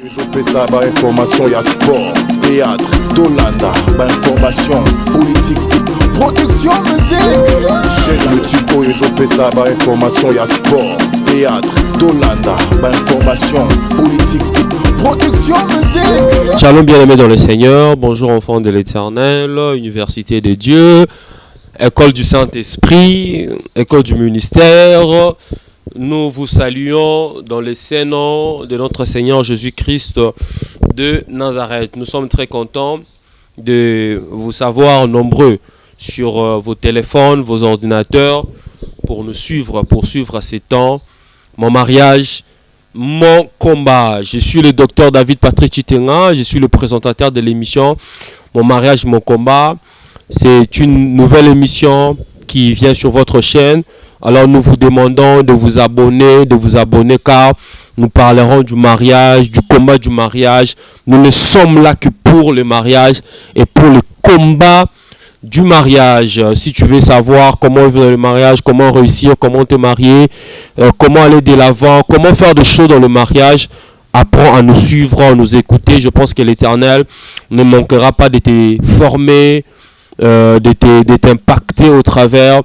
Ezopesa ba information ya sport, théâtre, Tolanda, ba information politique, production musique. Chaîne YouTube ezopesa ba information ya sport, théâtre, Tolanda, ba information politique, production musique. Shalom bien-aimés dans le Seigneur, bonjour enfants de l'Éternel, Université de Dieu, École du Saint-Esprit, École du ministère. Nous vous saluons dans le Saint-Nom de notre Seigneur Jésus-Christ de Nazareth. Nous sommes très contents de vous savoir nombreux sur vos téléphones, vos ordinateurs, pour nous suivre, pour suivre ces temps. Mon mariage, mon combat. Je suis le docteur David Patrick Chitenga, je suis le présentateur de l'émission Mon mariage, mon combat. C'est une nouvelle émission qui vient sur votre chaîne. Alors nous vous demandons de vous abonner car nous parlerons du mariage, du combat du mariage. Nous ne sommes là que pour le mariage et pour le combat du mariage. Si tu veux savoir comment vivre le mariage, comment réussir, comment te marier, comment aller de l'avant, comment faire des choses dans le mariage, apprends à nous suivre, à nous écouter. Je pense que l'Éternel ne manquera pas de te former, de t'impacter au travers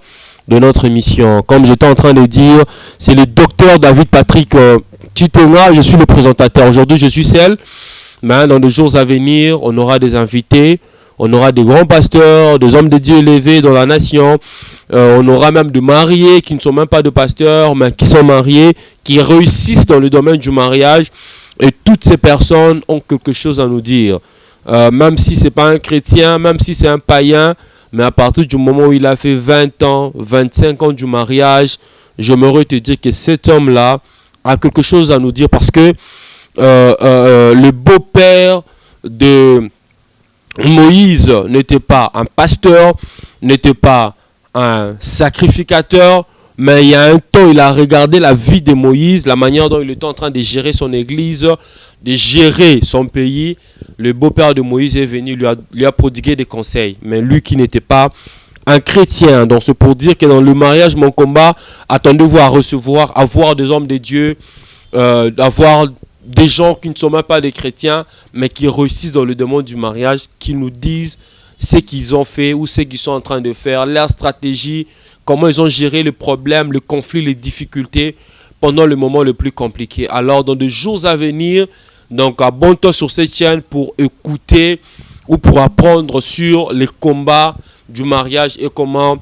de notre émission. Comme j'étais en train de dire, c'est le docteur David Patrick Chitenga, je suis le présentateur. Aujourd'hui, je suis seul, mais dans les jours à venir, on aura des invités, on aura des grands pasteurs, des hommes de Dieu élevés dans la nation, on aura même des mariés qui ne sont même pas de pasteurs, mais qui sont mariés, qui réussissent dans le domaine du mariage, et toutes ces personnes ont quelque chose à nous dire. Même si ce n'est pas un chrétien, même si c'est un païen, mais à partir du moment où il a fait 20 ans, 25 ans du mariage, j'aimerais te dire que cet homme-là a quelque chose à nous dire parce que le beau-père de Moïse n'était pas un pasteur, n'était pas un sacrificateur, mais il y a un temps, il a regardé la vie de Moïse, la manière dont il était en train de gérer son église, de gérer son pays. Le beau-père de Moïse est venu, lui a prodigué des conseils. Mais lui qui n'était pas un chrétien, donc c'est pour dire que dans le mariage, mon combat, attendez-vous à recevoir, à voir des hommes de Dieu, d'avoir des gens qui ne sont même pas des chrétiens, mais qui réussissent dans le domaine du mariage, qui nous disent ce qu'ils ont fait ou ce qu'ils sont en train de faire, leur stratégie, comment ils ont géré les problèmes, les conflits, les difficultés pendant le moment le plus compliqué. Alors, dans les jours à venir, donc abonne-toi sur cette chaîne pour écouter ou pour apprendre sur les combats du mariage et comment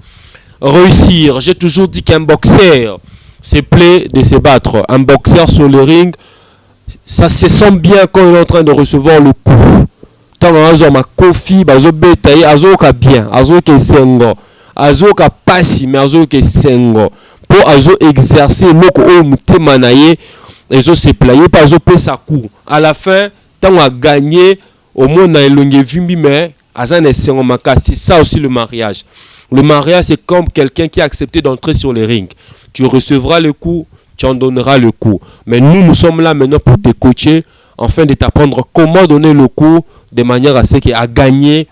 réussir. J'ai toujours dit qu'un boxeur se plaît de se battre. Un boxeur sur le ring, ça se sent bien quand il est en train de recevoir le coup. Tant que ma kofi, bazo betaye, azo ka bien, azo ke sengo, azo ka pasi, mais azo ke sengo. Pour azo exercer loko o mutema na ye, azo se player, pas azo pe sa coup. À la fin, tant a gagné, au moins na elonge vimbi, mais azo ne sengo maka. C'est ça aussi le mariage. Le mariage, c'est comme quelqu'un qui a accepté d'entrer sur le ring. Tu recevras le coup, tu en donneras le coup. Mais nous sommes là maintenant pour te coacher, afin de t'apprendre comment donner le coup de manière à ce qu'il a gagné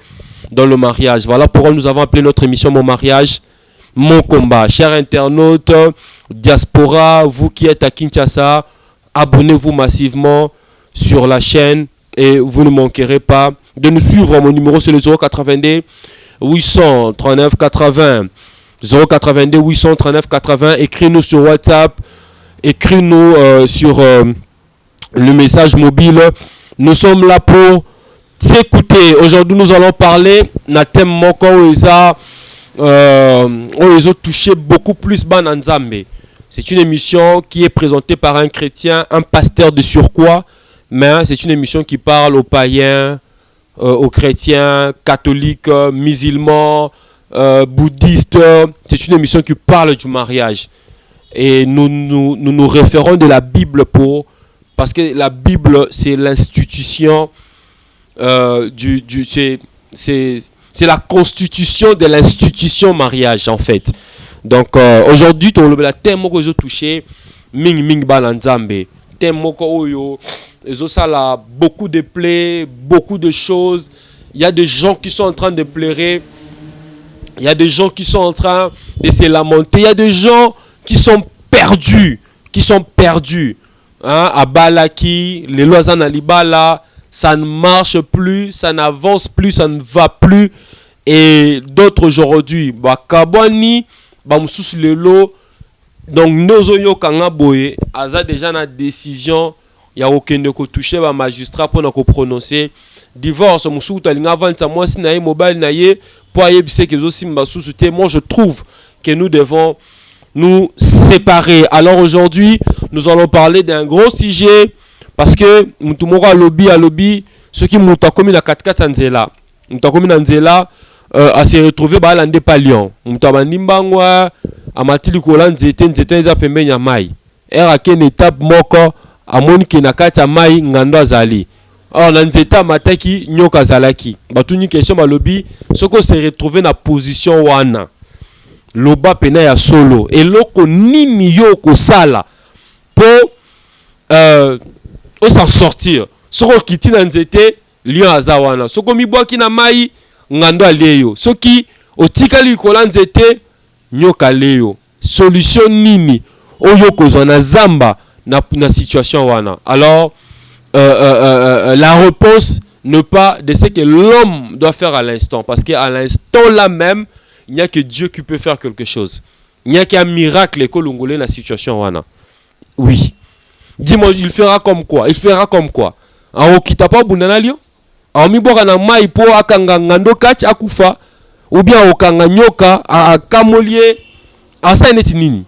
dans le mariage. Voilà pourquoi nous avons appelé notre émission Mon mariage, mon combat. Chers internautes, diaspora, vous qui êtes à Kinshasa, abonnez-vous massivement sur la chaîne et vous ne manquerez pas de nous suivre. Mon numéro c'est le 082 839 80. 082 839 80. Écris-nous sur WhatsApp, écris-nous sur le message mobile. Nous sommes là pour t'écouter. Aujourd'hui, nous allons parler d'un thème où ils ont touché beaucoup plus Bananzambe. C'est une émission qui est présentée par un chrétien, un pasteur de surcroît, mais c'est une émission qui parle aux païens, aux chrétiens, catholiques, musulmans, bouddhistes. C'est une émission qui parle du mariage. Et nous référons de la Bible parce que la Bible, c'est l'institution, c'est la constitution de l'institution mariage, en fait. Donc, aujourd'hui, le thème que j'ai touché, Ming Balanzambe. Thème que ça a beaucoup de plaies, beaucoup de choses. Il y a des gens qui sont en train de pleurer. Il y a des gens qui sont en train de se lamenter. Il y a des gens qui sont perdus. hein, à Balaki, les lois en Alibala, ça ne marche plus, ça n'avance plus, ça ne va plus. Et d'autres aujourd'hui, Kabwani, Moussous Lelo, donc Nozoyo Kanga Boye, Aza déjà na décision, il y a aucun de toucher le magistrat pour nous prononcer. Divorce, Moussou Talinga Vanta, moi si naïe mobile naïe, pour y ebise que aussi Mbassou, moi je trouve que nous devons nous séparer. Alors aujourd'hui, nous allons parler d'un gros sujet parce que Moutoumora à lobby, ceux qui m'ont commis la 4-4 Nzela, m'ont commis Nzela à se retrouver à l'Andé Palion. M'ont Nimbangwa, à Matili Kolan, Nzete Nzeta Pembe Nyamai. Era ken étape moko, à Monique Nakata Mai, Ngando Azali. Or, Nzeta Mataki, Nyoka Zalaki. Batuni question à lobby, ceux qui se retrouver dans la position Wana. Loba pena ya solo et loko nini yo ko sala pour s'en sortir soko kiti na nzete lion azawana soko mibwaki na mai ngando aleyo soki otikali kola nzete nyoka leyo solution nini oyo kozwa na zamba na situation wana. Alors la réponse ne pas de ce que l'homme doit faire à l'instant, parce qu'à l'instant là même il n'y a que Dieu qui peut faire quelque chose. Il n'y a qu'un miracle que l'on dans la situation wana. Oui. Dis-moi, il fera comme quoi? Il fera comme quoi? En okita pa bundana lio? En miboka na mai po akanga ngando kach akufa ou bien okanga nyoka a kamolie a ça n'est nini.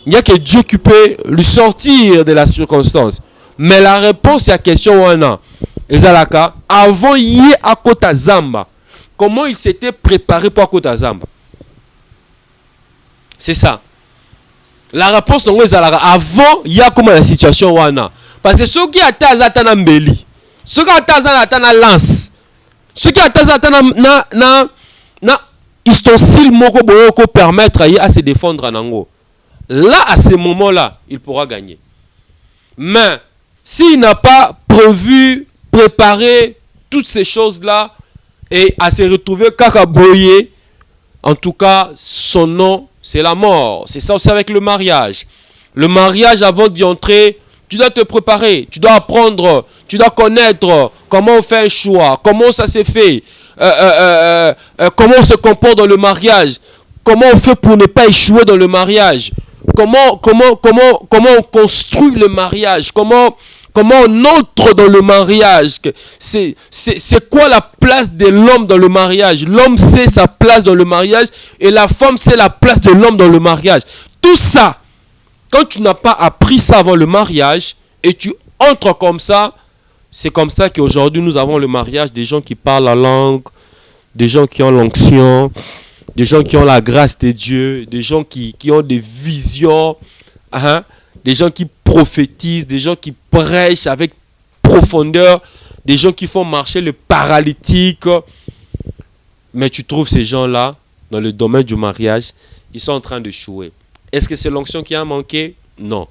Il n'y a que Dieu qui peut lui sortir de la circonstance. Mais la réponse à la question wana ezalaka avant yé à kota zamba. Comment il s'était préparé pour Kota Zamba? C'est ça. La réponse est avant, il y a comment la situation wana. Parce que ceux qui attendent à Mbeli, ceux qui attendent à lance, ceux qui attendent à ustensile moko boyoko permettre à se défendre en ango. Là, à ce moment-là, il pourra gagner. Mais s'il n'a pas prévu, préparé toutes ces choses-là, et à se retrouver kakaboye, en tout cas, son nom, c'est la mort. C'est ça aussi avec le mariage. Le mariage, avant d'y entrer, tu dois te préparer, tu dois apprendre, tu dois connaître comment on fait un choix, comment ça s'est fait, comment on se comporte dans le mariage, comment on fait pour ne pas échouer dans le mariage, comment on construit le mariage, comment on entre dans le mariage. C'est quoi la place de l'homme dans le mariage? L'homme sait sa place dans le mariage et la femme sait la place de l'homme dans le mariage. Tout ça, quand tu n'as pas appris ça avant le mariage et tu entres comme ça, c'est comme ça qu'aujourd'hui nous avons le mariage des gens qui parlent la langue, des gens qui ont l'onction, des gens qui ont la grâce de Dieu, des gens qui ont des visions, hein? Des gens qui prophétisent, des gens qui prêchent avec profondeur, des gens qui font marcher le paralytique. Mais tu trouves ces gens-là, dans le domaine du mariage, ils sont en train de échouer. Est-ce que c'est l'onction qui a manqué? Non.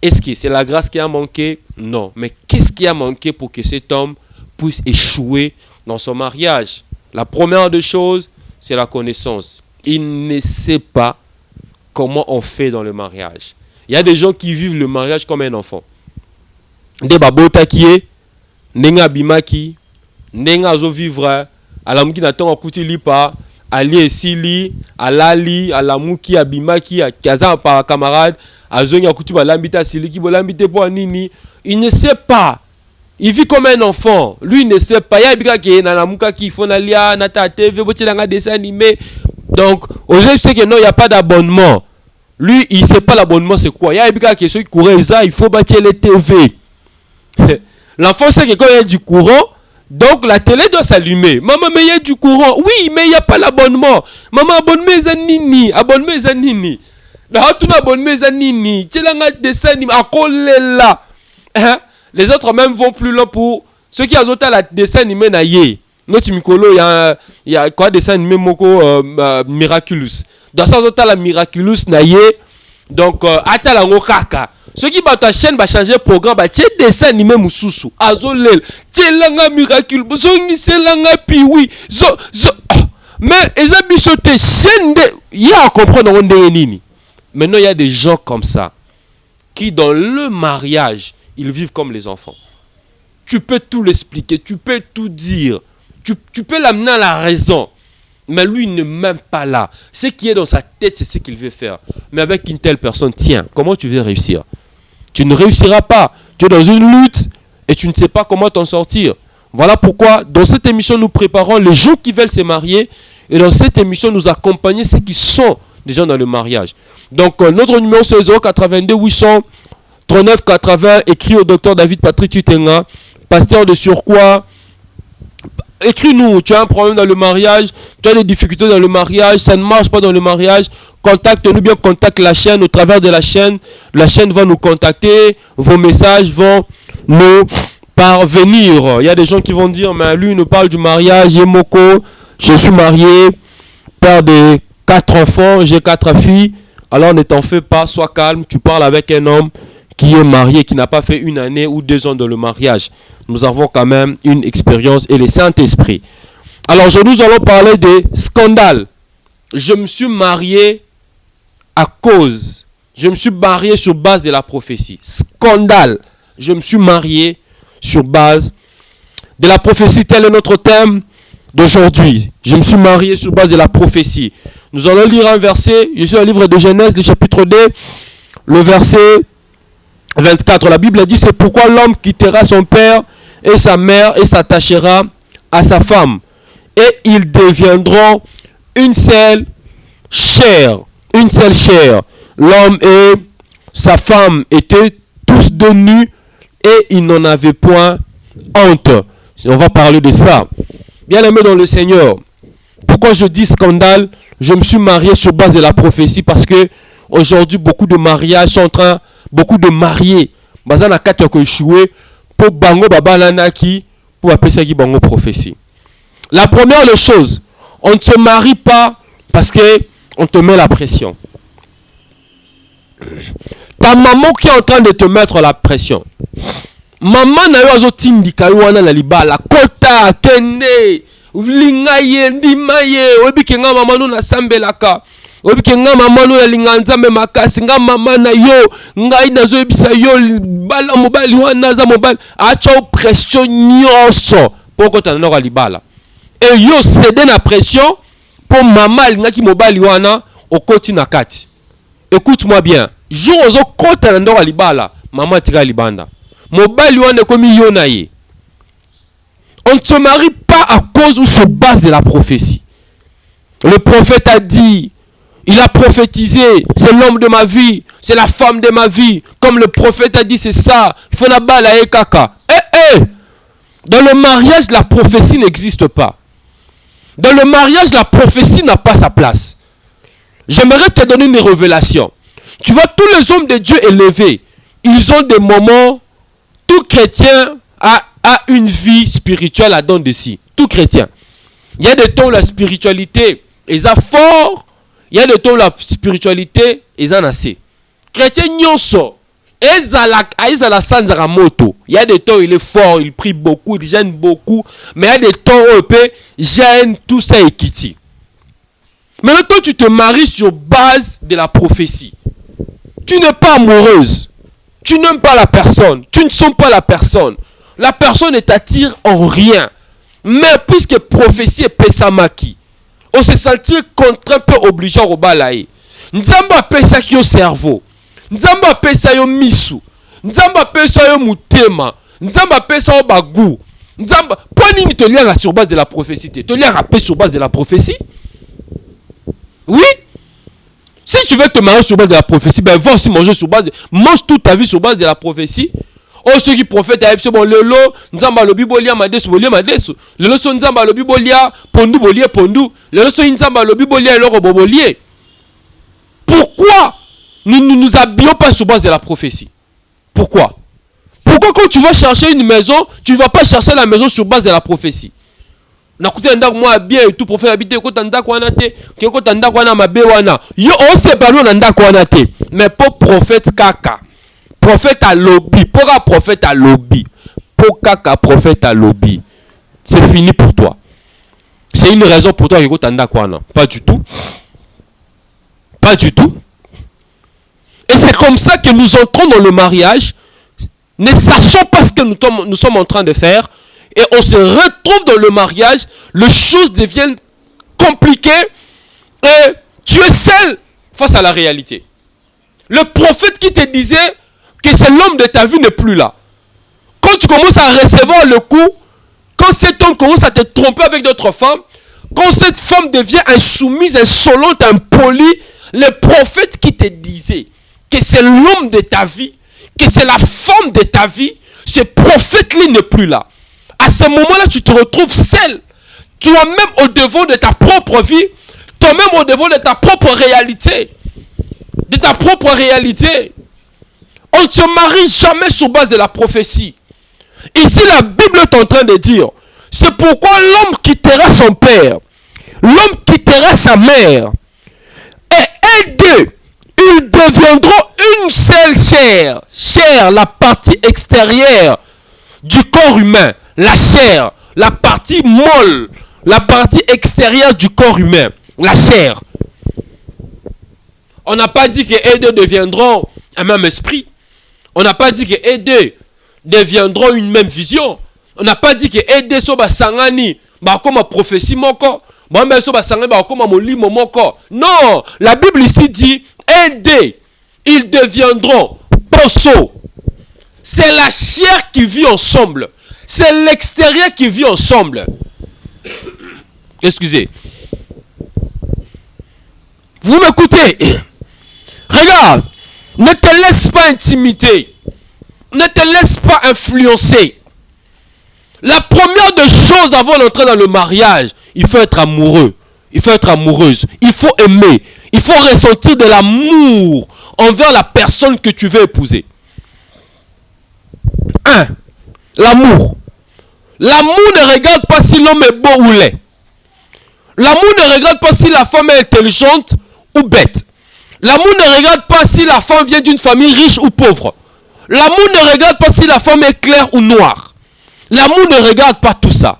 Est-ce que c'est la grâce qui a manqué? Non. Mais qu'est-ce qui a manqué pour que cet homme puisse échouer dans son mariage? La première des choses, c'est la connaissance. Il ne sait pas comment on fait dans le mariage. Il y a des gens qui vivent le mariage comme un enfant. Des babota qui est, nenga bimaki, nenga zo vivre, alamuki na tonga kuti lipa, ali esili, alali, alamuki abimaki, kaza par camarade, azonga kuti balambita siliki bolambite pour nini. Il ne sait pas. Il vit comme un enfant. Lui il ne sait pas. Il y a bika qui na lamuka qui font nalia, nata TV, botilanga dessin animé. Donc, aujourd'hui c'est que non, il n'y a pas d'abonnement. Lui, il ne sait pas l'abonnement, c'est quoi. Il y a des gens qui courent ça, il faut bâtir les TV. L'enfant sait que quand il y a du courant, donc la télé doit s'allumer. Maman, mais il y a du courant. Oui, mais il n'y a pas l'abonnement. Maman, abonnement est nini. Abonnement est nini. Abonnement est nini. Tu as un dessin animé. Les autres même vont plus loin pour ceux qui ont un dessin animé. Notre Mikolo, il y a quoi dessin animé moko Miraculous. Dans ça, on a la Miraculous naïe. Donc, ata la ngokaka. Ceux qui battent la chaîne va changer le programme. Bah, tiens dessin animé mususu. Azolel. Tiens langa Miraculous. Zongi c'est langa piwi. Mais ils ont mis sur chaîne de. Il y a à comprendre on est nini. Maintenant, il y a des gens comme ça qui dans le mariage, ils vivent comme les enfants. Tu peux tout l'expliquer, tu peux tout dire, tu peux l'amener à la raison. Mais lui, il n'est même pas là. Ce qui est dans sa tête, c'est ce qu'il veut faire. Mais avec une telle personne, tiens, comment tu veux réussir? Tu ne réussiras pas. Tu es dans une lutte et tu ne sais pas comment t'en sortir. Voilà pourquoi, dans cette émission, nous préparons les gens qui veulent se marier. Et dans cette émission, nous accompagnons ceux qui sont déjà dans le mariage. Donc, notre numéro, c'est 082 800 39 80, écrit au docteur David Patrick Tutenga, pasteur de Surcroît. Écris-nous, tu as un problème dans le mariage, tu as des difficultés dans le mariage, ça ne marche pas dans le mariage, contacte-nous bien, contacte la chaîne, au travers de la chaîne va nous contacter, vos messages vont nous parvenir. Il y a des gens qui vont dire, mais lui il nous parle du mariage, Yemoko, je suis marié, père de 4 enfants, j'ai 4 filles, alors ne t'en fais pas, sois calme, tu parles avec un homme qui est marié, qui n'a pas fait 1 année ou 2 ans dans le mariage. Nous avons quand même une expérience et le Saint-Esprit. Alors aujourd'hui, nous allons parler des scandales. Je me suis marié je me suis marié sur base de la prophétie. Scandale. Je me suis marié sur base de la prophétie. Tel est notre thème d'aujourd'hui. Je me suis marié sur base de la prophétie. Nous allons lire un verset. Je suis dans le livre de Genèse, le chapitre 2, le verset 24, la Bible dit, c'est pourquoi l'homme quittera son père et sa mère et s'attachera à sa femme. Et ils deviendront une seule chair. Une seule chair. L'homme et sa femme étaient tous deux nus et ils n'en avaient point honte. On va parler de ça. Bien aimé dans le Seigneur, pourquoi je dis scandale? Je me suis marié sur base de la prophétie parce que aujourd'hui beaucoup de mariages sont en train, beaucoup de mariés, bazana kati ya ko échouer pour bango babalanaki pour appeler ça qui bango prophétie. La première des choses, on ne se marie pas parce que on te met la pression. Ta maman qui est en train de te mettre la pression. Maman na yo azotindika yo wana na libala kota kende lingaye ndimaye obikenga mama no na sambelaka obikenga mama no ya linganzambe makasi nga mama na yo ngai nazoyebisa yo bala mobali wana za mobali acha pression nyonso poko tana na libala et yo céder na pression pour mama lingaki mobali wana okoti na kati. Écoute-moi bien, jour ozo kota na libala mama tika libanda mobali wana komi yo na ye. On ne se marie pas à cause ou sur base de la prophétie. Le prophète a dit, il a prophétisé, c'est l'homme de ma vie, c'est la femme de ma vie. Comme le prophète a dit, c'est ça. Il faut la balle à kaka. Dans le mariage, la prophétie n'existe pas. Dans le mariage, la prophétie n'a pas sa place. J'aimerais te donner une révélation. Tu vois, tous les hommes de Dieu élevés, ils ont des moments, tout chrétien a une vie spirituelle à don de si. Tout chrétien. Il y a des temps où la spiritualité est fort. Il y a des temps où la spiritualité est assez. Chrétien nyonso. Ezala sanzara moto. Il y a des temps où il est fort, il prie beaucoup, il gêne beaucoup. Mais il y a des temps où il peut gêne tout ça et quitter. Maintenant, toi, tu te maries sur base de la prophétie. Tu n'es pas amoureuse. Tu n'aimes pas la personne. Tu ne sens pas la personne. La personne ne t'attire en rien. Mais puisque prophétie est pesamaki, on se sentir contraint peu obligé au balaye. Nzamba pesa ki yo cerveau. Nzamba pesa yo misu. Nzamba pesa yo mutema. Nzamba pesa yo bagou. Nzamba point nini te liera sur base de la prophétie. Te liera sur base de la prophétie. Oui. Si tu veux te marier sur base de la prophétie, ben va aussi manger sur base mange toute ta vie sur base de la prophétie. Oh, ceux qui prophètent à FC, bon, lelo, nzamba lobi bolia madesu, bolia madesu. Lelo so nzamba lobi bolia pondu, bolia pondu. Lelo so nzamba lobi bolia eloko bobolie. Pourquoi nous ne nous habillons pas sur base de la prophétie? Pourquoi? Pourquoi quand tu vas chercher une maison, tu ne vas pas chercher la maison sur base de la prophétie? Nakuta ndak moi bien et tout prophète habiter ko tanda ko anate, ko tanda ko na mabe wana. Yo on se balo na ndak ko anate. Mais pour prophète kaka. Prophète à lobby. Pourquoi prophète à lobby? Pour kaka prophète à lobby. C'est fini pour toi. C'est une raison pour toi que tu as. Pas du tout. Pas du tout. Et c'est comme ça que nous entrons dans le mariage, ne sachant pas ce que nous sommes en train de faire, et on se retrouve dans le mariage, les choses deviennent compliquées, et tu es seul face à la réalité. Le prophète qui te disait que c'est l'homme de ta vie n'est plus là. Quand tu commences à recevoir le coup, quand cet homme commence à te tromper avec d'autres femmes, quand cette femme devient insoumise, insolente, impolie, le prophète qui te disait que c'est l'homme de ta vie, que c'est la femme de ta vie, ce prophète-là n'est plus là. À ce moment-là, tu te retrouves seul. Toi-même au devant de ta propre vie, toi-même au devant de ta propre réalité. De ta propre réalité. On ne se marie jamais sur base de la prophétie. Ici, la Bible est en train de dire, c'est pourquoi l'homme quittera son père, l'homme quittera sa mère, et eux deux, ils deviendront une seule chair. Chair, la partie extérieure du corps humain, la chair, la partie molle, la partie extérieure du corps humain, la chair. On n'a pas dit que eux deux deviendront un même esprit. On n'a pas dit que eux deux deviendront une même vision. On n'a pas dit que eux deux sont sangani, comme prophétie moko. Non, la Bible ici dit eux deux, ils deviendront posso. C'est la chair qui vit ensemble. C'est l'extérieur qui vit ensemble. Excusez. Vous m'écoutez? Regarde, ne te laisse pas intimider. Ne te laisse pas influencer. La première des choses avant d'entrer dans le mariage, il faut être amoureux. Il faut être amoureuse. Il faut aimer. Il faut ressentir de l'amour envers la personne que tu veux épouser. 1. L'amour. L'amour ne regarde pas si l'homme est beau ou laid. L'amour ne regarde pas si la femme est intelligente ou bête. L'amour ne regarde pas si la femme vient d'une famille riche ou pauvre. L'amour ne regarde pas si la femme est claire ou noire. L'amour ne regarde pas tout ça.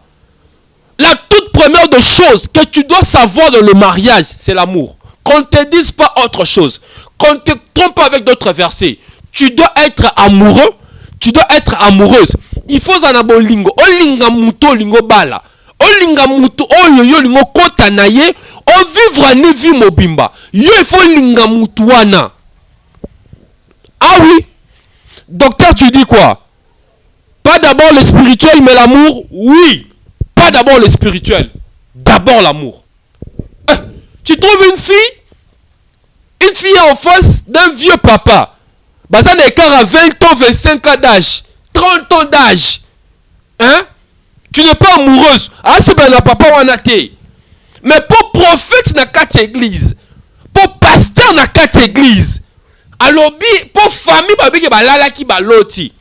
La toute première des choses que tu dois savoir dans le mariage, c'est l'amour. Qu'on ne te dise pas autre chose. Qu'on ne te trompe pas avec d'autres versets. Tu dois être amoureux. Tu dois être amoureuse. Il faut zanabo lingo. Olinga muto lingo bala. Olinga muto oyo lingo kota na ye. O vivre ni vie mobimba. Yo il faut linga mutu wana. Ah oui. Docteur, tu dis quoi? Pas d'abord le spirituel mais l'amour? Oui. Pas d'abord le spirituel. D'abord l'amour. Tu trouves une fille en face d'un vieux papa. Bazan écart à 20 ans, 25 ans d'âge, 30 ans d'âge. Hein? Tu n'es pas amoureuse. Ah, c'est bien la papa ou anaté. Mais pour prophète na quatre églises, pour pasteur na quatre églises, alors pour famille babi ke balala ki baloti.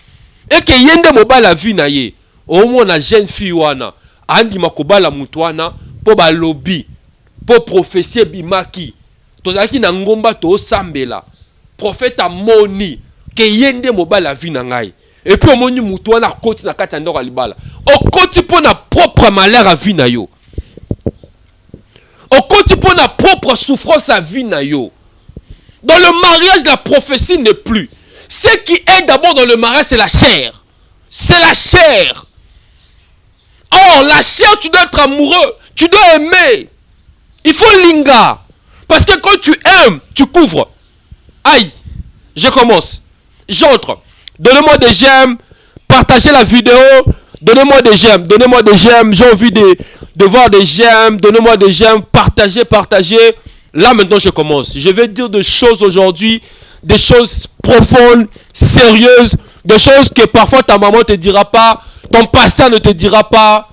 Et que yende moba la vie na ye. Au moins na jeune fille wana, andi makobala mutu wana pour balobi, pour prophétie bimaki. Tozaki na ngomba to sambela. Prophète a moni que yende moba la vie na ngai. Et puis omoni mutu wana koti na kati ndoko libala. O koti pour na propre malheur à vie na yo. O koti pour na propre souffrance à vie na yo. Dans le mariage, la prophétie n'est plus. Ce qui est d'abord dans le mariage, c'est la chair. C'est la chair. Or, la chair, tu dois être amoureux. Tu dois aimer. Il faut linga. Parce que quand tu aimes, tu couvres. Aïe, je commence. J'entre. Donnez-moi des j'aime. Partagez la vidéo. Donnez-moi des j'aime. Donnez-moi des j'aime. J'ai envie de voir des j'aime. Donnez-moi des j'aime. Partagez, partagez. Là, maintenant, je commence. Je vais dire des choses aujourd'hui. Des choses profondes, sérieuses. Des choses que parfois ta maman ne te dira pas. Ton pasteur ne te dira pas.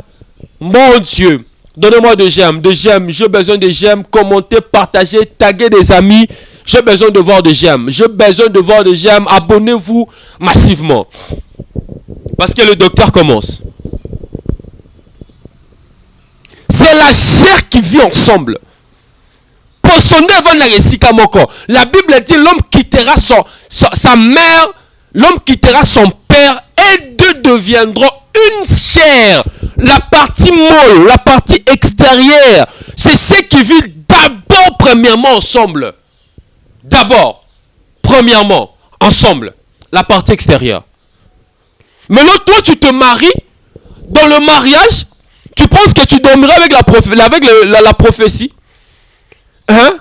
Mon Dieu. Donnez-moi des j'aime. Des j'aime. J'ai besoin de j'aime. Commentez, partagez, taguez des amis. J'ai besoin de voir des j'aime. J'ai besoin de voir des j'aime. Abonnez-vous massivement. Parce que le docteur commence. C'est la chair qui vit ensemble. La Bible dit l'homme quittera sa mère, l'homme quittera son père et deux deviendront une chair. La partie molle, la partie extérieure, c'est ce qui vit d'abord premièrement ensemble. D'abord. Premièrement, ensemble, la partie extérieure. Maintenant, toi, tu te maries. Dans le mariage, tu penses que tu dormiras avec la prophétie? Hein?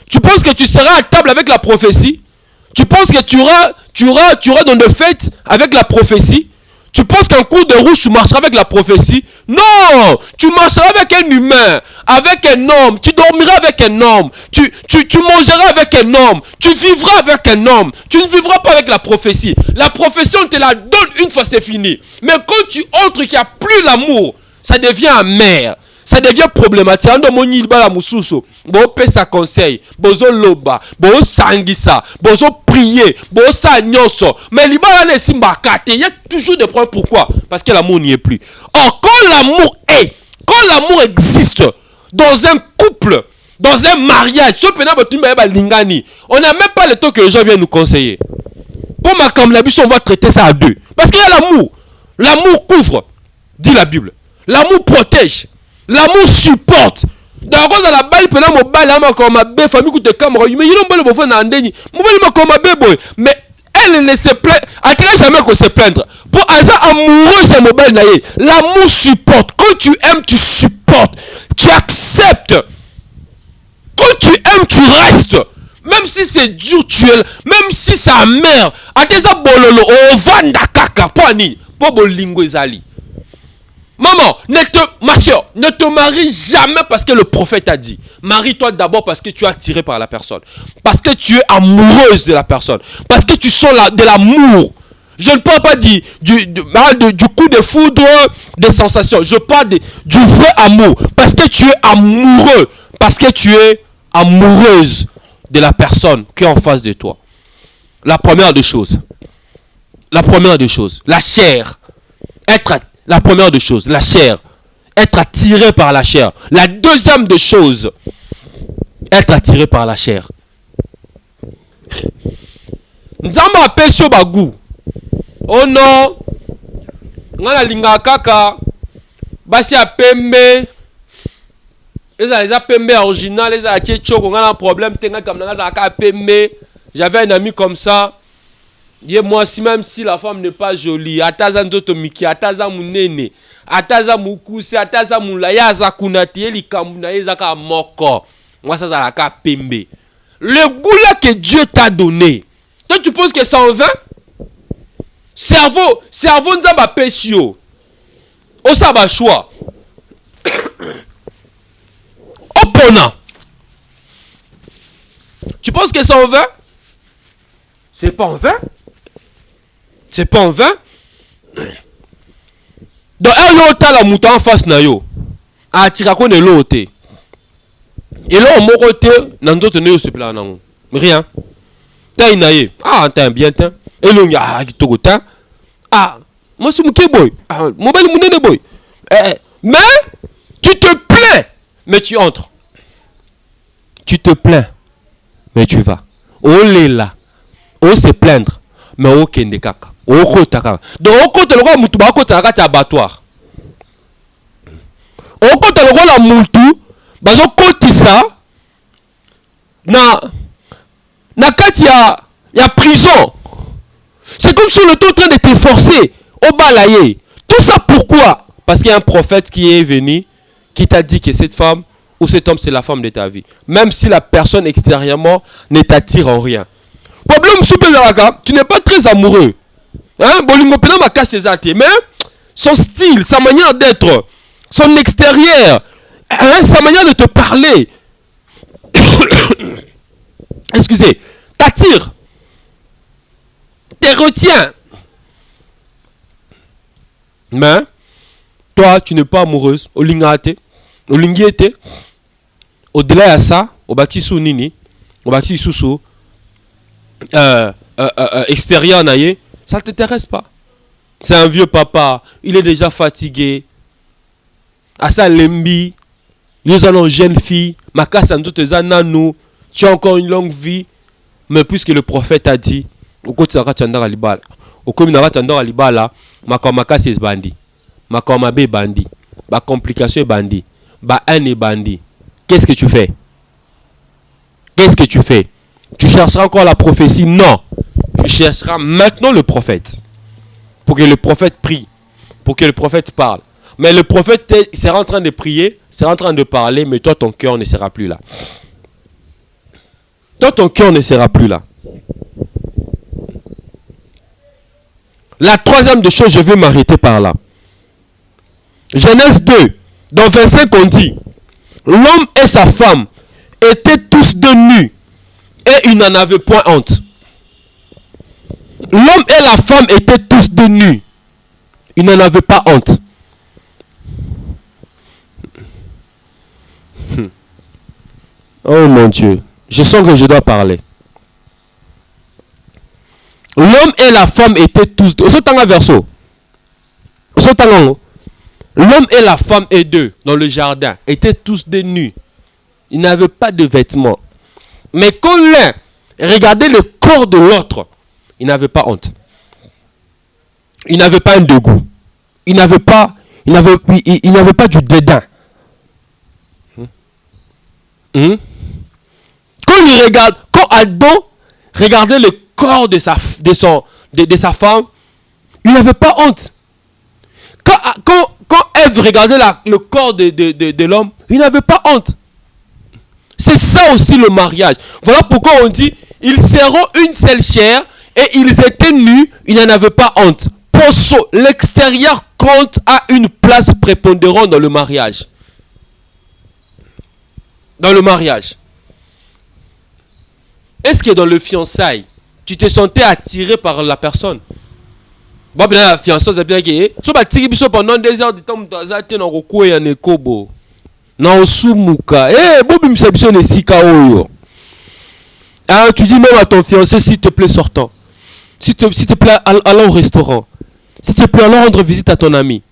Tu penses que tu seras à table avec la prophétie? Tu penses que tu auras dans des fêtes avec la prophétie? Tu penses qu'en cours de rouge, tu marcheras avec la prophétie? Non! Tu marcheras avec un humain, avec un homme. Tu dormiras avec un homme. Tu mangeras avec un homme. Tu vivras avec un homme. Tu ne vivras pas avec la prophétie. La prophétie, on te la donne une fois, c'est fini. Mais quand tu entres qu'il n'y a plus l'amour, ça devient amer. Ça devient problématique. Ando moni bala mususu. Bo pesa conseil. Bozo loba. Bo sangisa. Bozo prier. Bo sa nyonso. Mais libala ne simba kate. Il y a toujours des problèmes. Pourquoi? Parce que l'amour n'y est plus. Or, quand l'amour existe dans un couple, dans un mariage, on n'a même pas le temps que les gens viennent nous conseiller. Pour ma comme la on va traiter ça à deux. Parce qu'il y a l'amour. L'amour couvre, dit la Bible. L'amour protège. L'amour supporte. Dans la balle, pendant mon balle, comme ma belle famille, de caméra, mais il n'y a pas de andeni. Mais elle ne se plaint. Elle ne jamais qu'on se plaindre. Pour Asa amoureux, c'est mon balle. L'amour supporte. Quand tu aimes, tu supportes. Tu acceptes. Quand tu aimes, tu restes. Même si c'est dur, tu es. Même si c'est amer. Ateza bololo, o vanda kaka, poani, po bolingo ezali. Maman, ma soeur, ne te marie jamais parce que le prophète a dit. Marie-toi d'abord parce que tu es attiré par la personne. Parce que tu es amoureuse de la personne. Parce que tu sens de l'amour. Je ne parle pas du coup de foudre, des sensations. Je parle du vrai amour. Parce que tu es amoureux. Parce que tu es amoureuse de la personne qui est en face de toi. La première des choses. La chair. La première des choses, la chair. Être attiré par la chair. La deuxième des choses, être attiré par la chair. Nzamba apesio bagu. Oh non. Ngana linga kaka. Basi a pembe. Les a pembe original, les a tchoko ngana problème tenga comme nga za ka pembe. J'avais un ami comme ça. Moi, si même si la femme n'est pas jolie, ataza ndoto miki, ataza munene, ataza mukuse, ataza mulaya za kunati, li kamuna ezaka moko. Moi ça za la ka pembe. Le goût là que Dieu t'a donné. Toi tu penses que ça en va? Cerveau nzamba pesio. O sa ba choix. Opponent. Tu penses que ça en va? C'est pas en vain. C'est pas en vain. Donc, un l'autre la mouton en face na yo. A tira qu'on est l'autre. Et là, on m'a côté, dans d'autres ne se plaint non. Rien. T'as une aïe. Ah, t'as bien t'as. Et l'on y a qui te t'as. Ah, moi c'est mon boy. Ah, mon bel mounene boy. Mais tu te plains, mais tu entres. Tu te plains, mais tu vas. Oh là. Oh se plaindre, mais oh kende kaka. Oh kotaka. Donc oh kote le roi mutu ba kote la kati abattoir. Oh kote le roi la mutu bazo kotisa na kati ya prison. C'est comme si on était en train de te forcer au balayer. Tout ça pourquoi? Parce qu'il y a un prophète qui est venu qui t'a dit que cette femme ou cet homme c'est la femme de ta vie. Même si la personne extérieurement ne t'attire en rien. Problème super tu n'es pas très amoureux. Hein? Mais son style, sa manière d'être, son extérieur, hein? Sa manière de te parler, excusez, t'attire, te retient. Mais toi, tu n'es pas amoureuse. Au-delà de ça, au bâti sous nini, au bâti sous extérieur naïe, ça ne t'intéresse pas. C'est un vieux papa, il est déjà fatigué. À ça lembi, nous allons jeune fille, ma casse en toutes nanou, tu as encore une longue vie. Mais puisque le prophète a dit, au côté de la libala, au côté de la libala, ma casse est bandi, ma be bandi, ma complication est bandi, ma haine est bandi. Qu'est-ce que tu fais? Qu'est-ce que tu fais? Tu chercheras encore la prophétie? Non. Tu chercheras maintenant le prophète. Pour que le prophète prie. Pour que le prophète parle. Mais le prophète sera en train de prier, sera en train de parler, mais toi, ton cœur ne sera plus là. Toi, ton cœur ne sera plus là. La troisième des choses, je vais m'arrêter par là. Genèse 2, dans verset 5, on dit, l'homme et sa femme étaient tous deux nus, et ils n'en avaient point honte. L'homme et la femme étaient tous deux nus. Ils n'en avaient pas honte. Oh mon Dieu, je sens que je dois parler. L'homme et la femme étaient tous deux. L'homme et la femme et deux dans le jardin étaient tous deux nus. Ils n'avaient pas de vêtements. Mais quand l'un regardait le corps de l'autre, il n'avait pas honte. Il n'avait pas un dégoût. Il n'avait pas du dédain. Quand Adam regardait le corps de sa femme, il n'avait pas honte. Quand Ève regardait le corps de l'homme, il n'avait pas honte. C'est ça aussi le mariage. Voilà pourquoi on dit, ils seront une seule chair et ils étaient nus, ils n'en avaient pas honte. L'extérieur compte à une place prépondérante dans le mariage. Dans le mariage. Est-ce que dans le fiançailles, tu te sentais attiré par la personne? Bon, bien la fiançaille, c'est bien que si tu pendant 2 heures de temps, tu as été dans le coin et un écobo. Non, soumuka. Bobi m'sabisson et sika oyo. Tu dis même à ton fiancé, s'il te plaît, sortant. S'il te plaît, allons au restaurant. S'il te plaît, allons rendre visite à ton ami.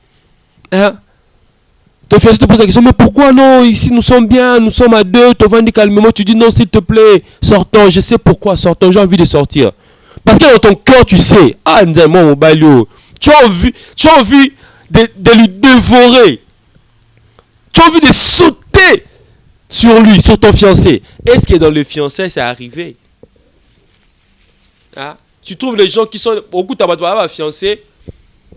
Ton fiancé te pose la question, mais pourquoi non? Ici, nous sommes bien, nous sommes à deux, tu vas dire calmement. Tu dis non, s'il te plaît, sortons. Je sais pourquoi, sortons, j'ai envie de sortir. Parce que dans ton cœur, tu sais, tu as envie de lui dévorer. Tu as envie de sauter sur lui, sur ton fiancé. Est-ce que dans le fiancé, c'est arrivé? Tu trouves les gens qui sont beaucoup de fiancés,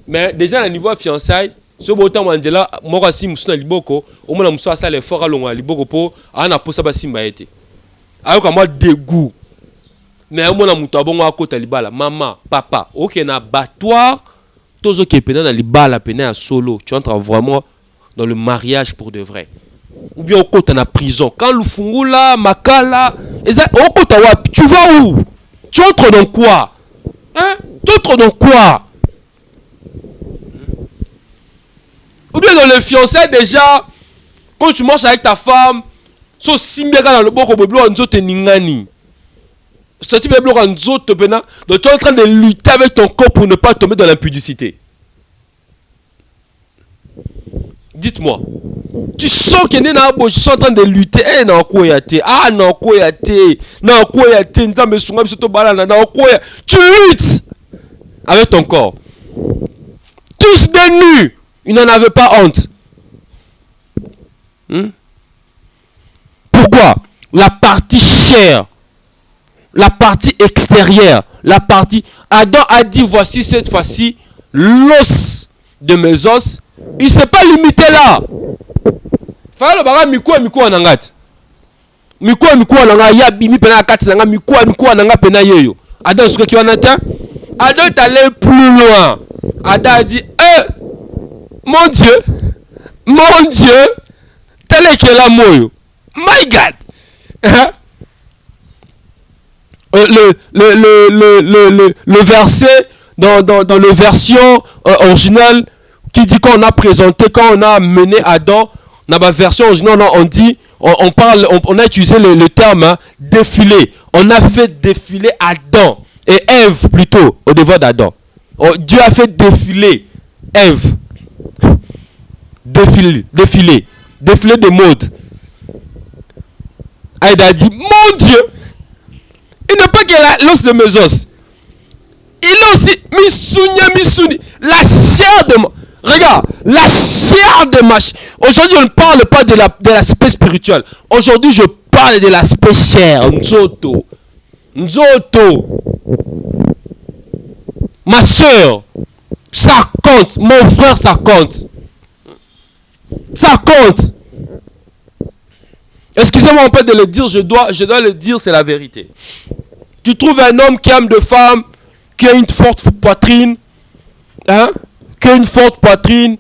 mais déjà à niveau fiançailles, ce moment Mandela, moi si musuna liboko, au moins musuna ça les fora longa liboko po, ana posa ba simba été. Alors que moi dégoût. Mais au moins muto abongo akota libala, maman, papa, OK na battoir, tozo qui pena na libala pena à solo, tu entres vraiment dans le mariage pour de vrai. Ou bien au côté na prison. Quand le fungula, makala, au côté tu vas où? Tu entres dans quoi? Tu entres dans quoi? Ou bien dans le fiancé déjà, quand tu marches avec ta femme, so simbeka dans le boko beblo nzote ningani. Ce type de beblo nzote pena, donc tu es en train de lutter avec ton corps pour ne pas tomber dans l'impudicité. Dites-moi, tu sens que je suis en train de lutter. Non, quoi y a été? Non, quoi y a été? Non, quoi y a été? Tu luttes avec ton corps. Tous des nus. Ils n'en avaient pas honte. Pourquoi? La partie chair, la partie extérieure, la partie... Adam a dit, voici cette fois-ci l'os de mes os. Il ne s'est pas limité là. Fallait le baga miko anangat. Miko ananga ya bimi pena kati nanga miko ananga pena yeyo. Adam ce qui wanata. Adam est allé plus loin. Adam a dit mon Dieu, tel est que la moyo. My God. Le verset dans le version originale qui dit qu'on a présenté, quand on a mené Adam, dans la version originale, on dit, on a utilisé le terme défilé. On a fait défiler Adam et Ève plutôt au devant d'Adam. Dieu a fait défiler Ève. Défiler de mode. Elle a dit, mon Dieu, il n'est pas que l'os de mes os. Il est aussi missouni, la chair de moi. Regarde, la chair de ma chair. Aujourd'hui, je ne parle pas de l'aspect spirituel. Aujourd'hui, je parle de l'aspect chair. Nzoto. Nzoto. Ma soeur, ça compte. Mon frère, ça compte. Ça compte. Excusez-moi un peu de le dire, je dois le dire, c'est la vérité. Tu trouves un homme qui aime de femmes, qui a une forte poitrine, hein, qui a une forte poitrine,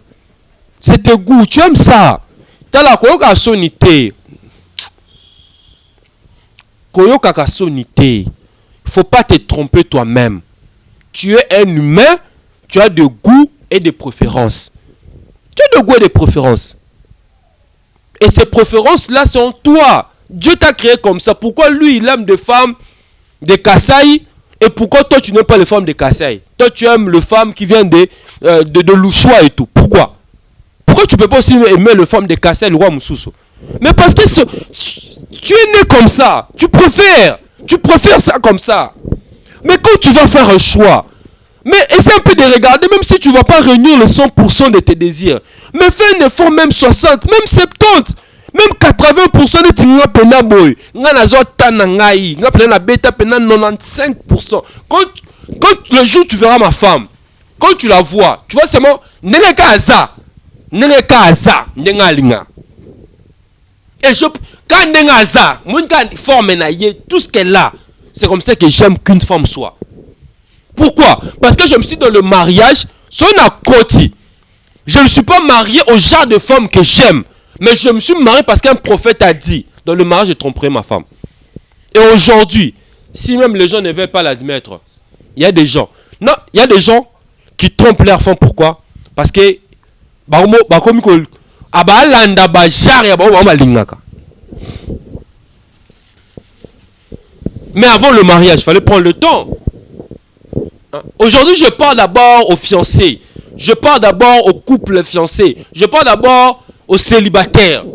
c'est tes goûts, tu aimes ça. T'as la koyoka sonité. Koyoka sonité. Il faut pas te tromper toi-même. Tu es un humain, tu as des goûts et des préférences. Tu as des goûts et des préférences. Et ces préférences-là sont toi. Dieu t'a créé comme ça. Pourquoi lui, il aime des femmes de Kasaï et pourquoi toi, tu n'aimes pas les femmes de Kasaï? Toi, tu aimes les femmes qui viennent de Louchoua et tout. Pourquoi? Pourquoi tu ne peux pas aussi aimer les femmes de Kasaï, le roi Moussousso? Mais parce que tu es né comme ça. Tu préfères ça comme ça. Mais quand tu vas faire un choix, mais essaie un peu de regarder, même si tu ne vas pas réunir le 100% de tes désirs. Mais fais un effort, même 60, même 70, même 80% de tes boy. Nga na zota na ngai, nga pena na beta pena 95%. Quand le jour tu verras ma femme, quand tu la vois, tu vois seulement neneka aza, nenga linga. Et quand nenga aza, mon kan forme na ye, tout ce qu'elle a, c'est comme ça que j'aime qu'une femme soit. Pourquoi? Parce que je me suis dans le mariage, son côté. Je ne suis pas marié au genre de femme que j'aime. Mais je me suis marié parce qu'un prophète a dit, dans le mariage, je tromperai ma femme. Et aujourd'hui, si même les gens ne veulent pas l'admettre, il y a des gens. Non, il y a des gens qui trompent leur femme. Pourquoi? Parce que, mais avant le mariage, il fallait prendre le temps. Aujourd'hui, je parle d'abord aux fiancés. Je parle d'abord aux couples fiancés. Je parle d'abord aux célibataires.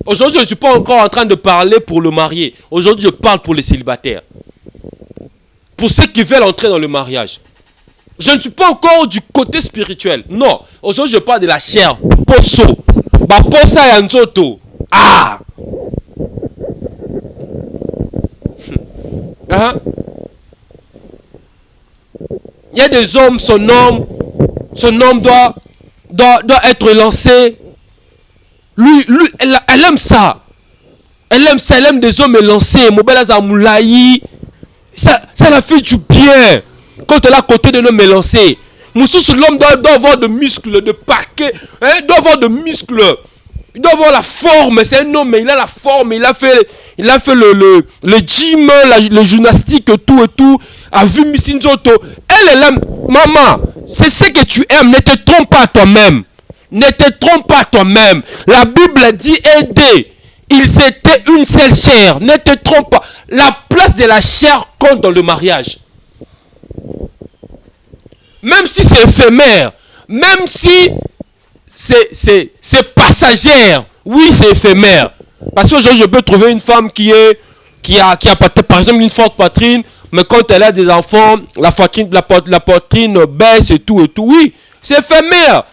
Aujourd'hui, je ne suis pas encore en train de parler pour le marié. Aujourd'hui, je parle pour les célibataires. Pour ceux qui veulent entrer dans le mariage. Je ne suis pas encore du côté spirituel. Non. Aujourd'hui, je parle de la chair. Poso. Posa yanzoto. Ah! Hein? Il y a des hommes, son homme doit être lancé. Lui, elle aime ça. Elle aime des hommes lancés. Ça la fait du bien. Quand elle est à côté de l'homme lancé. L'homme doit avoir de muscles, de paquets. Hein, doit avoir de muscles. Il doit avoir la forme. C'est un homme, mais il a la forme. Il a fait le gym, le gymnastique, tout et tout. A vu Missinzoto. Elle aime. Maman, c'est ce que tu aimes. Ne te trompe pas toi-même. Ne te trompe pas toi-même. La Bible dit aider. Ils étaient une seule chair. Ne te trompe pas. La place de la chair compte dans le mariage. Même si c'est éphémère. Même si c'est passagère. Oui, c'est éphémère. Parce que je peux trouver une femme qui a par exemple une forte poitrine. Mais quand elle a des enfants, la poitrine baisse et tout. Oui, c'est éphémère.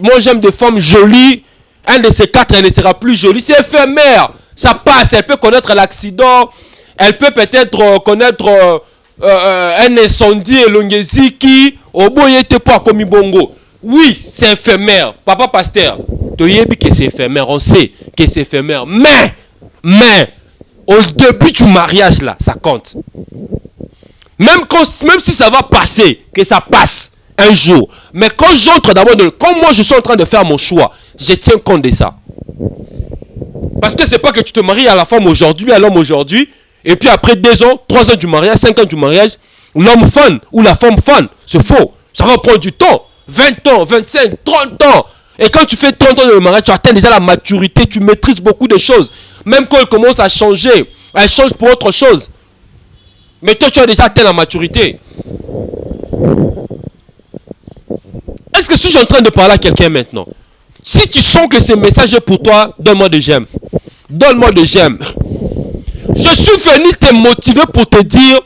Moi, j'aime des femmes jolies. Un de ces quatre, elle ne sera plus jolie. C'est éphémère. Ça passe. Elle peut connaître l'accident. Elle peut peut-être connaître un incendie et l'ongeziki. Au bout, il était pas comme Bongo. Oui, c'est éphémère. Papa pasteur, tu sais que c'est éphémère. On sait que c'est éphémère. Mais, au début du mariage, là, ça compte. Même si ça va passer, que ça passe un jour. Mais quand j'entre d'abord, quand moi je suis en train de faire mon choix, je tiens compte de ça. Parce que c'est pas que tu te maries à la femme aujourd'hui, à l'homme aujourd'hui, et puis après 2 ans, 3 ans du mariage, 5 ans du mariage, l'homme fan ou la femme fan. C'est faux. Ça va prendre du temps. 20 ans, 25, 30 ans. Et quand tu fais 30 ans de mariage, tu atteins déjà la maturité, tu maîtrises beaucoup de choses. Même quand elle commence à changer, elle change pour autre chose. Mais toi, tu as déjà atteint la maturité. Est-ce que si je suis en train de parler à quelqu'un maintenant, si tu sens que ce message est pour toi, donne-moi de j'aime. Donne-moi de j'aime. Je suis venu te motiver pour te dire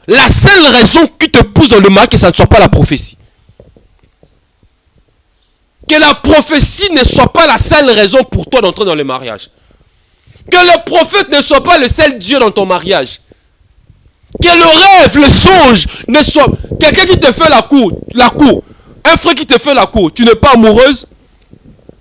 la seule raison qui te pousse dans le mariage, que ça ne soit pas la prophétie. Que la prophétie ne soit pas la seule raison pour toi d'entrer dans le mariage. Que le prophète ne soit pas le seul Dieu dans ton mariage. Que le rêve, le songe ne soit... Quelqu'un qui te fait la cour, un frère qui te fait la cour, tu n'es pas amoureuse,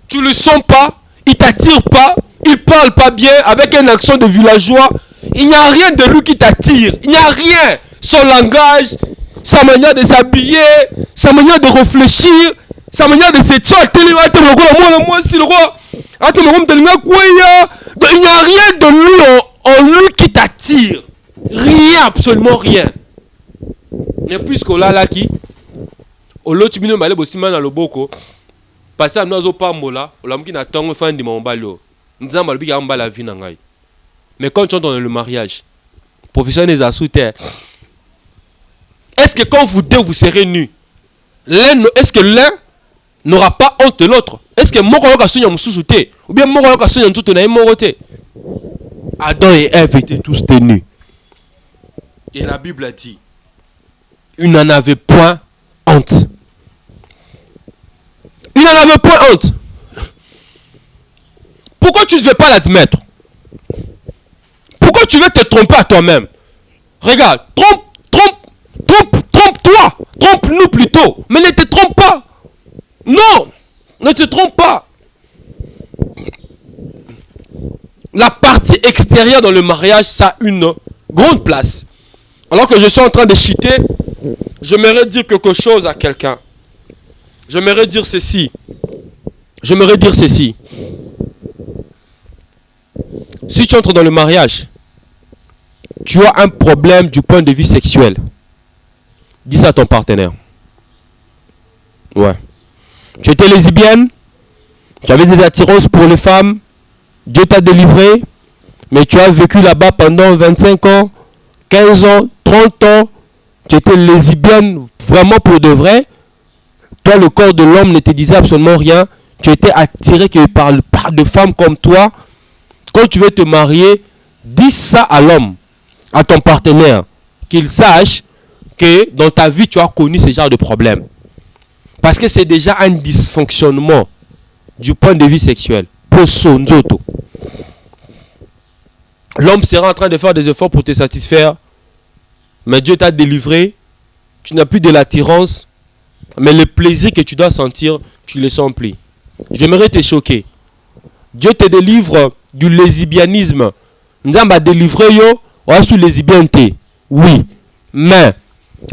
tu le sens pas, il t'attire pas, il parle pas bien, avec un accent de villageois, il n'y a rien de lui qui t'attire, il n'y a rien. Son langage, sa manière de s'habiller, sa manière de réfléchir, sa manière de se tuer, il n'y a rien de lui en lui qui t'attire. Rien, absolument rien. Mais puisque là qui au lot tu bino malé bosima na loboko parce que nous pas mola olam ki na tongo fan di mombalo nzamba lobi ya mbala vie na ngai. Mais quand tu entends dans le mariage professionnel des assoutaires, est-ce que quand vous deux vous serez nus, est-ce que l'un n'aura pas honte de l'autre? Est-ce que moko yoka sonya mususuté ou bien moko yoka sonya ntuto na moroté? Adam et Ève étaient tous nus. Et la Bible a dit, il n'en avait point honte. Il n'en avait point honte. Pourquoi tu ne veux pas l'admettre? Pourquoi tu veux te tromper à toi-même? Regarde, trompe-toi. Trompe-nous plutôt. Mais ne te trompe pas. Non, ne te trompe pas. La partie extérieure dans le mariage, ça a une grande place. Alors que je suis en train de chuter, j'aimerais dire quelque chose à quelqu'un. J'aimerais dire ceci. Si tu entres dans le mariage, tu as un problème du point de vue sexuel, dis ça à ton partenaire. Ouais. Tu étais lesbienne, tu avais des attirances pour les femmes, Dieu t'a délivré, mais tu as vécu là-bas pendant 25 ans, 15 ans, 30 ans, tu étais lesbienne vraiment pour de vrai. Toi, le corps de l'homme ne te disait absolument rien. Tu étais attiré par de femmes comme toi. Quand tu veux te marier, dis ça à l'homme, à ton partenaire, qu'il sache que dans ta vie, tu as connu ce genre de problème. Parce que c'est déjà un dysfonctionnement du point de vue sexuel. L'homme sera en train de faire des efforts pour te satisfaire, mais Dieu t'a délivré, tu n'as plus de l'attirance, mais le plaisir que tu dois sentir, tu ne le sens plus. J'aimerais te choquer. Dieu te délivre du lesbianisme. Nzamba délivré yo, ou sous lesbienté. Oui, mais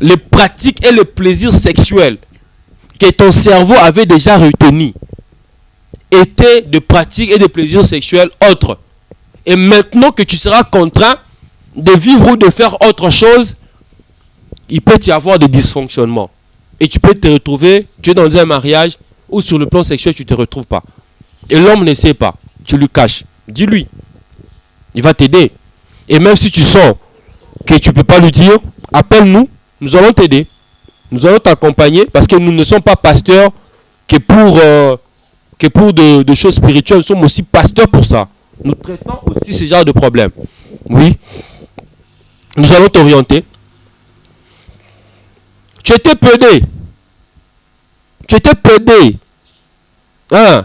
les pratiques et le plaisir sexuel que ton cerveau avait déjà retenu étaient de pratiques et de plaisirs sexuels autres. Et maintenant que tu seras contraint de vivre ou de faire autre chose, il peut y avoir des dysfonctionnements. Et tu peux te retrouver, tu es dans un mariage où sur le plan sexuel, tu ne te retrouves pas. Et l'homme ne sait pas. Tu lui caches. Dis-lui. Il va t'aider. Et même si tu sens que tu ne peux pas lui dire, appelle-nous, nous allons t'aider. Nous allons t'accompagner parce que nous ne sommes pas pasteurs que pour de choses spirituelles. Nous sommes aussi pasteurs pour ça. Nous traitons aussi ce genre de problème. Oui. Nous allons t'orienter. Tu étais pédé. Hein?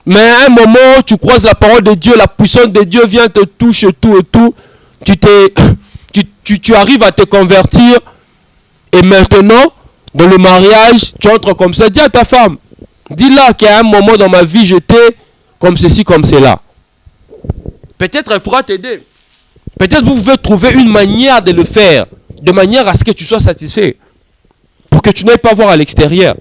Mais à un moment, tu croises la parole de Dieu, la puissance de Dieu vient te toucher tout et tout. Tu arrives à te convertir. Et maintenant, dans le mariage, tu entres comme ça. Dis à ta femme. Dis-là qu'à un moment dans ma vie, j'étais comme ceci, comme cela. Peut-être elle pourra t'aider. Peut-être vous pouvez trouver une manière de le faire. De manière à ce que tu sois satisfait. Pour que tu n'ailles pas voir à l'extérieur.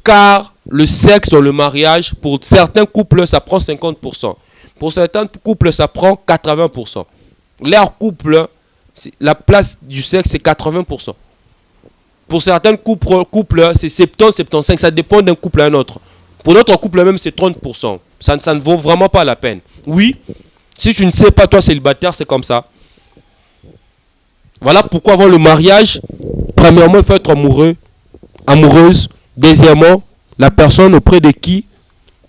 Car le sexe dans le mariage, pour certains couples, ça prend 50%. Pour certains couples, ça prend 80%. Leur couple, la place du sexe, c'est 80%. Pour certains couples, c'est 70-75%. Ça dépend d'un couple à un autre. Pour notre couple même, c'est 30%. Ça ne vaut vraiment pas la peine. Oui, si tu ne sais pas, toi célibataire, c'est comme ça. Voilà pourquoi avant le mariage, premièrement, il faut être amoureux, amoureuse. Deuxièmement, la personne auprès de qui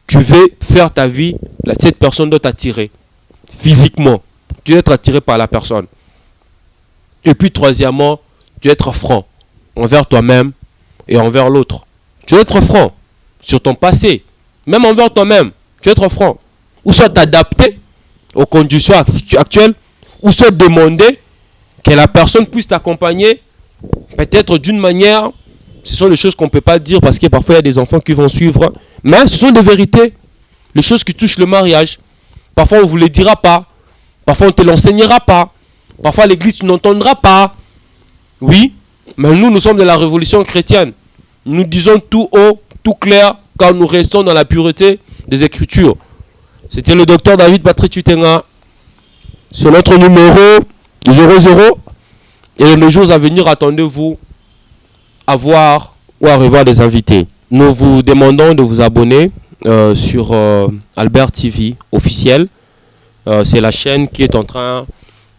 tu veux faire ta vie, cette personne doit t'attirer physiquement. Tu dois être attiré par la personne. Et puis troisièmement, tu dois être franc envers toi-même et envers l'autre. Tu dois être franc sur ton passé, même envers toi-même. Tu dois être franc. Ou soit t'adapter aux conditions actuelles, ou soit demander que la personne puisse t'accompagner, peut-être d'une manière, ce sont des choses qu'on ne peut pas dire parce que parfois il y a des enfants qui vont suivre, mais ce sont des vérités, les choses qui touchent le mariage. Parfois on ne vous les dira pas, parfois on ne te l'enseignera pas, parfois l'église tu n'entendras pas. Oui, mais nous sommes de la révolution chrétienne. Nous disons tout haut, tout clair, quand nous restons dans la pureté des Écritures. C'était le docteur David Patrick Tutenga sur notre numéro 00. Et dans les jours à venir, attendez-vous à voir ou à revoir des invités. Nous vous demandons de vous abonner sur Albert TV officiel. C'est la chaîne qui est en train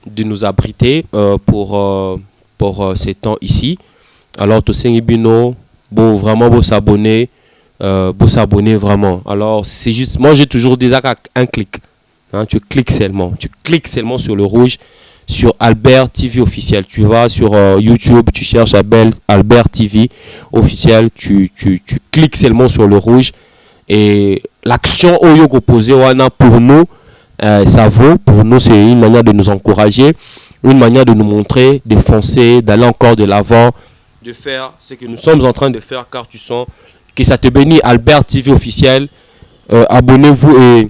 de nous abriter pour ces temps ici. Alors, Tosengi Bino, vraiment beau s'abonner vraiment. Alors, c'est juste, moi j'ai toujours dit un clic. Hein, tu cliques seulement sur le rouge, sur Albert TV officiel. Tu vas sur YouTube, tu cherches Albert TV officiel, tu cliques seulement sur le rouge. Et l'action Oyoko posée pour nous, ça vaut. Pour nous, c'est une manière de nous encourager, une manière de nous montrer, de foncer, d'aller encore de l'avant, de faire ce que nous sommes en train de faire, car tu sens que ça te bénit. Albert TV officiel, abonnez-vous et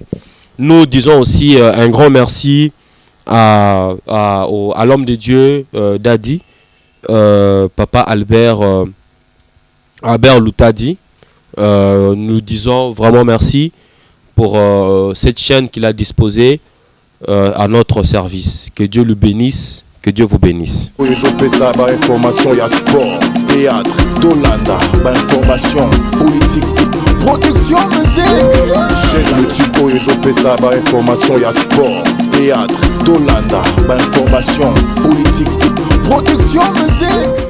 nous disons aussi un grand merci à l'homme de Dieu, Daddy, Papa Albert Loutadi. Nous disons vraiment merci pour cette chaîne qu'il a disposée à notre service. Que Dieu le bénisse, que Dieu vous bénisse. Information, il y a sport, théâtre, Dolanda, information, politique, production, musique. Chaîne YouTube, information, il y a sport, théâtre, Dolanda, information, politique, production, musique.